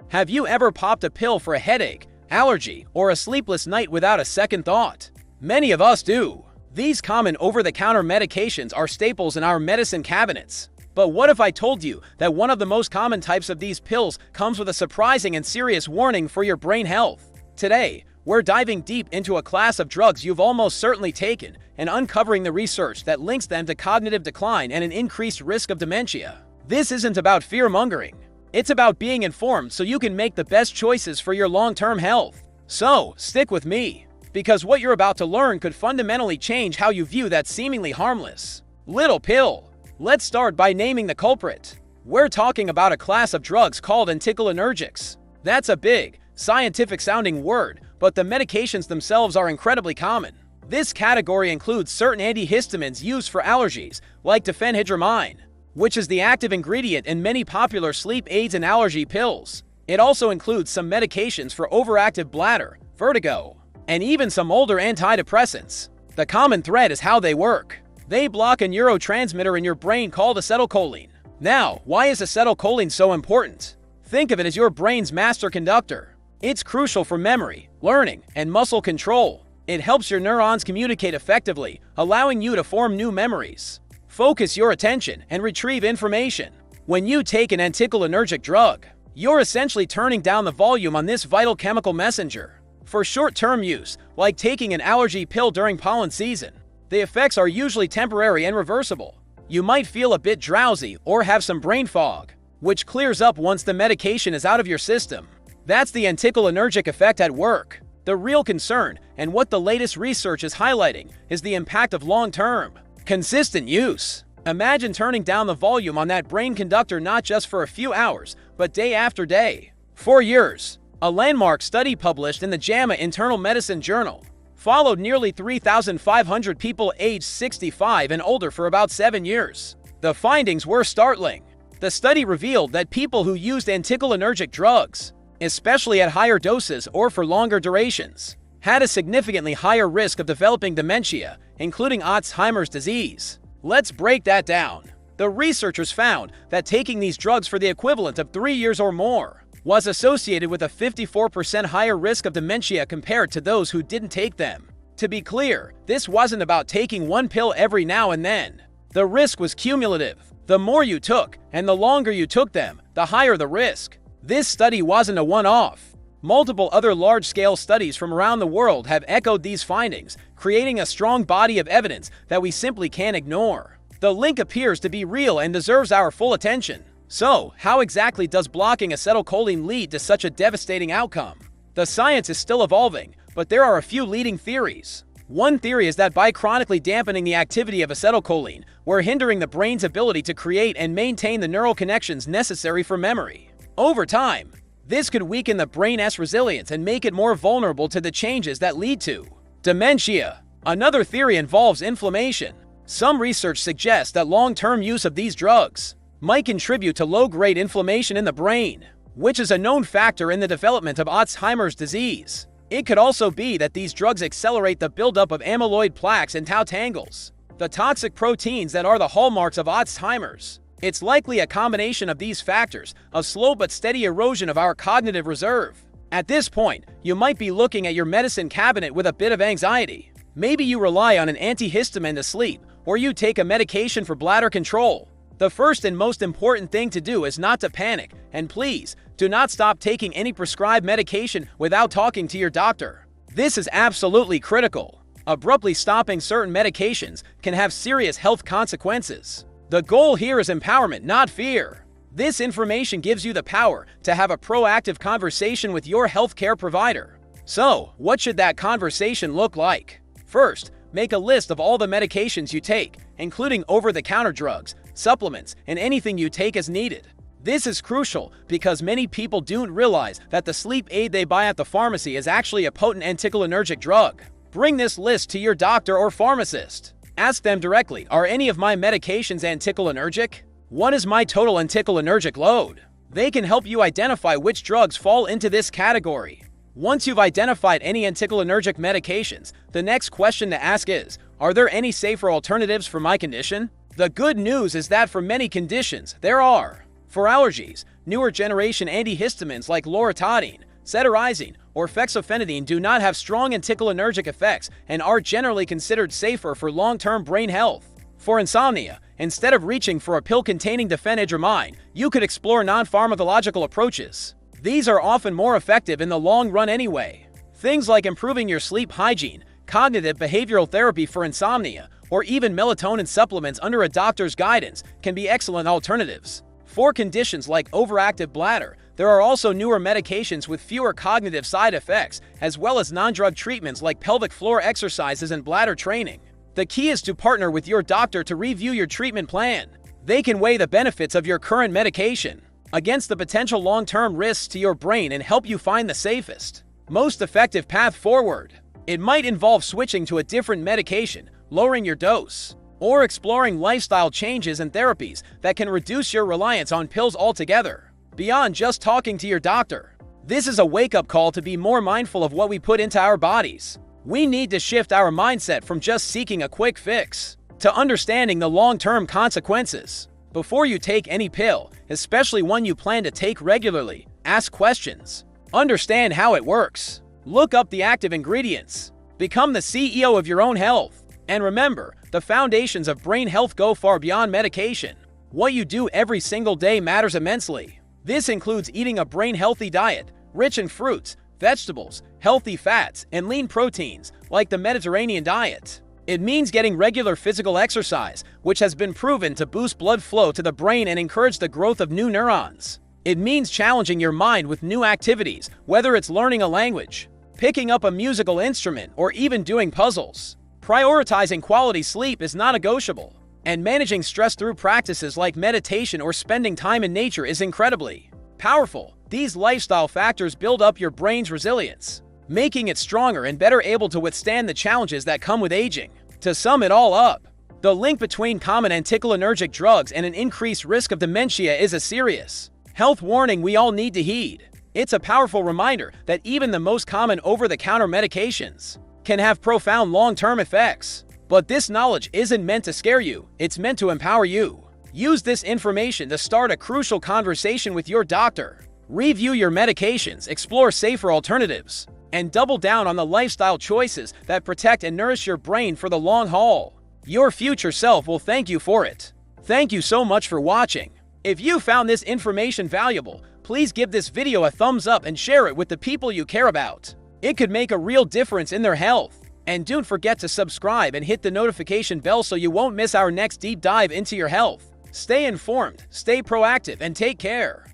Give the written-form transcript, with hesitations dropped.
Have you ever popped a pill for a headache, allergy, or a sleepless night without a second thought? Many of us do. These common over-the-counter medications are staples in our medicine cabinets. But what if I told you that one of the most common types of these pills comes with a surprising and serious warning for your brain health? Today, we're diving deep into a class of drugs you've almost certainly taken and uncovering the research that links them to cognitive decline and an increased risk of dementia. This isn't about fear-mongering. It's about being informed so you can make the best choices for your long-term health. So, stick with me, because what you're about to learn could fundamentally change how you view that seemingly harmless little pill. Let's start by naming the culprit. We're talking about a class of drugs called anticholinergics. That's a big, scientific-sounding word, but the medications themselves are incredibly common. This category includes certain antihistamines used for allergies, like diphenhydramine, which is the active ingredient in many popular sleep aids and allergy pills. It also includes some medications for overactive bladder, vertigo, and even some older antidepressants. The common thread is how they work. They block a neurotransmitter in your brain called acetylcholine. Now, why is acetylcholine so important? Think of it as your brain's master conductor. It's crucial for memory, learning, and muscle control. It helps your neurons communicate effectively, allowing you to form new memories, focus your attention, and retrieve information. When you take an anticholinergic drug, you're essentially turning down the volume on this vital chemical messenger. For short-term use, like taking an allergy pill during pollen season, the effects are usually temporary and reversible. You might feel a bit drowsy or have some brain fog, which clears up once the medication is out of your system. That's the anticholinergic effect at work. The real concern, and what the latest research is highlighting, is the impact of long-term, consistent use. Imagine turning down the volume on that brain conductor not just for a few hours, but day after day. For years, a landmark study published in the JAMA Internal Medicine Journal followed nearly 3,500 people aged 65 and older for about 7 years. The findings were startling. The study revealed that people who used anticholinergic drugs, especially at higher doses or for longer durations, had a significantly higher risk of developing dementia, including Alzheimer's disease. Let's break that down. The researchers found that taking these drugs for the equivalent of 3 years or more was associated with a 54% higher risk of dementia compared to those who didn't take them. To be clear, this wasn't about taking one pill every now and then. The risk was cumulative. The more you took, and the longer you took them, the higher the risk. This study wasn't a one-off. Multiple other large-scale studies from around the world have echoed these findings, creating a strong body of evidence that we simply can't ignore. The link appears to be real and deserves our full attention. So, how exactly does blocking acetylcholine lead to such a devastating outcome? The science is still evolving, but there are a few leading theories. One theory is that by chronically dampening the activity of acetylcholine, we're hindering the brain's ability to create and maintain the neural connections necessary for memory. Over time, this could weaken the brain's resilience and make it more vulnerable to the changes that lead to dementia. Another theory involves inflammation. Some research suggests that long-term use of these drugs might contribute to low-grade inflammation in the brain, which is a known factor in the development of Alzheimer's disease. It could also be that these drugs accelerate the buildup of amyloid plaques and tau tangles, the toxic proteins that are the hallmarks of Alzheimer's. It's likely a combination of these factors, a slow but steady erosion of our cognitive reserve. At this point, you might be looking at your medicine cabinet with a bit of anxiety. Maybe you rely on an antihistamine to sleep, or you take a medication for bladder control. The first and most important thing to do is not to panic, and please, do not stop taking any prescribed medication without talking to your doctor. This is absolutely critical. Abruptly stopping certain medications can have serious health consequences. The goal here is empowerment, not fear. This information gives you the power to have a proactive conversation with your healthcare provider. So, what should that conversation look like? First, make a list of all the medications you take, including over-the-counter drugs, supplements, and anything you take as needed. This is crucial because many people don't realize that the sleep aid they buy at the pharmacy is actually a potent anticholinergic drug. Bring this list to your doctor or pharmacist. Ask them directly, are any of my medications anticholinergic? What is my total anticholinergic load? They can help you identify which drugs fall into this category. Once you've identified any anticholinergic medications, the next question to ask is, are there any safer alternatives for my condition? The good news is that for many conditions, there are. For allergies, newer generation antihistamines like loratadine, cetirizine, or fexofenadine do not have strong anticholinergic effects and are generally considered safer for long-term brain health. For insomnia, instead of reaching for a pill containing diphenhydramine, you could explore non-pharmacological approaches. These are often more effective in the long run anyway. Things like improving your sleep hygiene, cognitive behavioral therapy for insomnia, or even melatonin supplements under a doctor's guidance can be excellent alternatives. For conditions like overactive bladder, there are also newer medications with fewer cognitive side effects, as well as non-drug treatments like pelvic floor exercises and bladder training. The key is to partner with your doctor to review your treatment plan. They can weigh the benefits of your current medication against the potential long-term risks to your brain and help you find the safest, most effective path forward. It might involve switching to a different medication, lowering your dose, or exploring lifestyle changes and therapies that can reduce your reliance on pills altogether. Beyond just talking to your doctor, this is a wake-up call to be more mindful of what we put into our bodies. We need to shift our mindset from just seeking a quick fix to understanding the long-term consequences. Before you take any pill, especially one you plan to take regularly, ask questions. Understand how it works. Look up the active ingredients. Become the CEO of your own health. And remember, the foundations of brain health go far beyond medication. What you do every single day matters immensely. This includes eating a brain-healthy diet, rich in fruits, vegetables, healthy fats, and lean proteins, like the Mediterranean diet. It means getting regular physical exercise, which has been proven to boost blood flow to the brain and encourage the growth of new neurons. It means challenging your mind with new activities, whether it's learning a language, picking up a musical instrument, or even doing puzzles. Prioritizing quality sleep is non-negotiable, and managing stress through practices like meditation or spending time in nature is incredibly powerful. These lifestyle factors build up your brain's resilience, making it stronger and better able to withstand the challenges that come with aging. To sum it all up, the link between common anticholinergic drugs and an increased risk of dementia is a serious health warning we all need to heed. It's a powerful reminder that even the most common over-the-counter medications can have profound long-term effects. But this knowledge isn't meant to scare you, it's meant to empower you. Use this information to start a crucial conversation with your doctor. Review your medications, explore safer alternatives, and double down on the lifestyle choices that protect and nourish your brain for the long haul. Your future self will thank you for it. Thank you so much for watching. If you found this information valuable, please give this video a thumbs up and share it with the people you care about. It could make a real difference in their health. And don't forget to subscribe and hit the notification bell so you won't miss our next deep dive into your health. Stay informed, stay proactive, and take care.